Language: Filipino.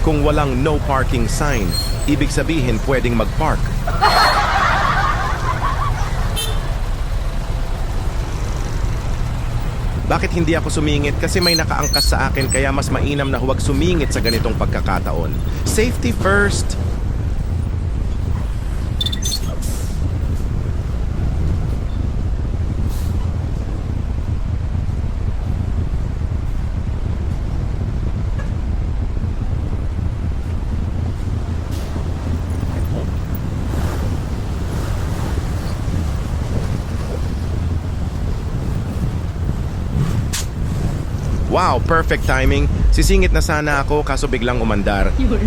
Kung walang no parking sign, ibig sabihin pwedeng mag-park. Bakit hindi ako sumingit? Kasi may nakaangkas sa akin kaya mas mainam na huwag sumingit sa ganitong pagkakataon. Safety first! Wow, perfect timing. Sisingit na sana ako kaso biglang umandar. Yun.